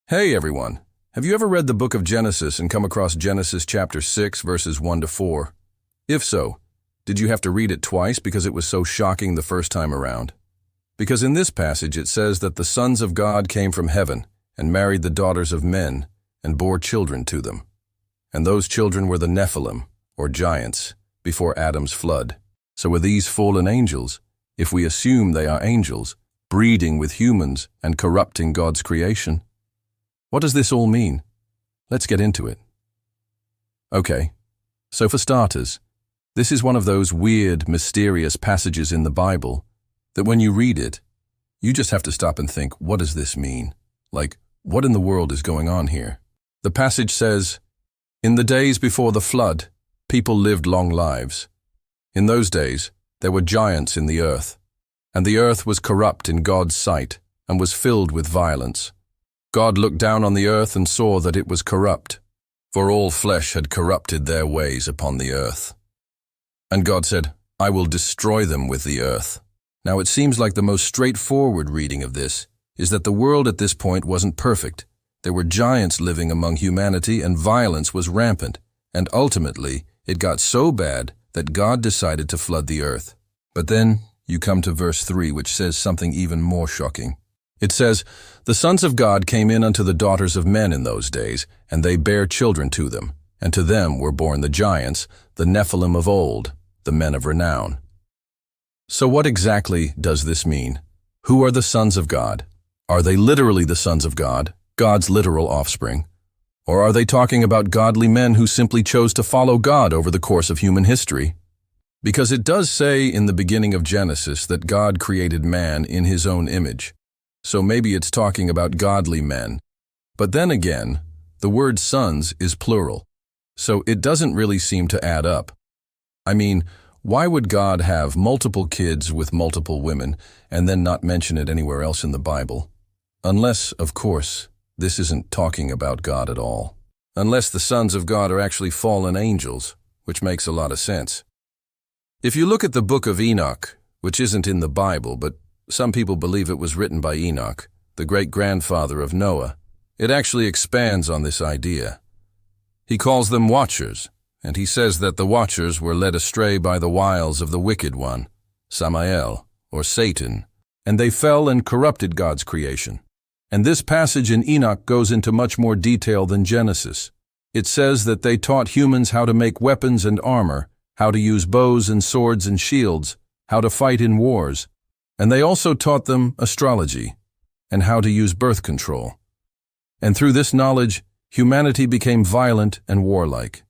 Hey everyone, have you ever read the book of Genesis and come across Genesis chapter 6 verses 1 to 4? If so, did you have to read it twice because it was so shocking the first time around? Because in this passage it says that the sons of God came from heaven and married the daughters of men and bore children to them. And those children were the Nephilim, or giants, before Adam's flood. So were these fallen angels, if we assume they are angels, breeding with humans and corrupting God's creation? What does this all mean? Let's get into it. Okay, so for starters, this is one of those weird, mysterious passages in the Bible that when you read it, you just have to stop and think, what does this mean? Like, what in the world is going on here? The passage says, "In the days before the flood, people lived long lives. In those days, there were giants in the earth, and the earth was corrupt in God's sight and was filled with violence. God looked down on the earth and saw that it was corrupt, for all flesh had corrupted their ways upon the earth. And God said, I will destroy them with the earth." Now it seems like the most straightforward reading of this is that the world at this point wasn't perfect. There were giants living among humanity and violence was rampant, and ultimately it got so bad that God decided to flood the earth. But then you come to verse 3, which says something even more shocking. It says, "The sons of God came in unto the daughters of men in those days, and they bare children to them, and to them were born the giants, the Nephilim of old, the men of renown." So what exactly does this mean? Who are the sons of God? Are they literally the sons of God, God's literal offspring? Or are they talking about godly men who simply chose to follow God over the course of human history? Because it does say in the beginning of Genesis that God created man in his own image. So maybe it's talking about godly men. But then again, the word sons is plural, so it doesn't really seem to add up. I mean, why would God have multiple kids with multiple women and then not mention it anywhere else in the Bible? Unless, of course, this isn't talking about God at all. Unless the sons of God are actually fallen angels, which makes a lot of sense. If you look at the book of Enoch, which isn't in the Bible, but some people believe it was written by Enoch, the great-grandfather of Noah, it actually expands on this idea. He calls them watchers, and he says that the watchers were led astray by the wiles of the wicked one, Samael, or Satan, and they fell and corrupted God's creation. And this passage in Enoch goes into much more detail than Genesis. It says that they taught humans how to make weapons and armor, how to use bows and swords and shields, how to fight in wars, and they also taught them astrology and how to use birth control. And through this knowledge, humanity became violent and warlike.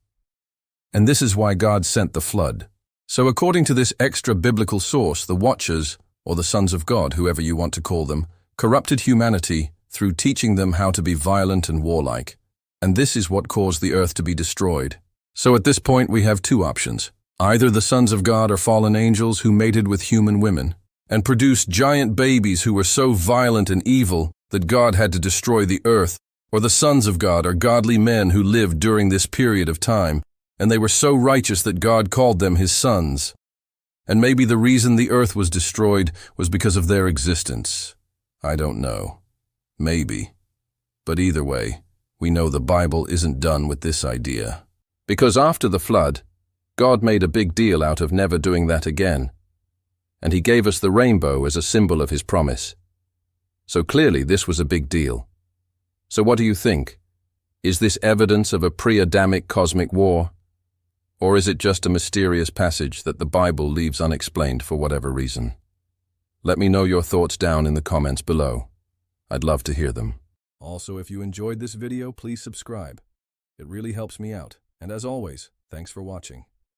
And this is why God sent the flood. So according to this extra biblical source, the Watchers, or the sons of God, whoever you want to call them, corrupted humanity through teaching them how to be violent and warlike. And this is what caused the earth to be destroyed. So at this point we have two options. Either the sons of God are fallen angels who mated with human women and produced giant babies who were so violent and evil that God had to destroy the earth, or the sons of God are godly men who lived during this period of time, and they were so righteous that God called them his sons. And maybe the reason the earth was destroyed was because of their existence. I don't know. Maybe. But either way, we know the Bible isn't done with this idea. Because after the flood, God made a big deal out of never doing that again. And he gave us the rainbow as a symbol of his promise. So clearly this was a big deal. So what do you think? Is this evidence of a pre-Adamic cosmic war? Or is it just a mysterious passage that the Bible leaves unexplained for whatever reason? Let me know your thoughts down in the comments below. I'd love to hear them. Also, if you enjoyed this video, please subscribe. It really helps me out. And as always, thanks for watching.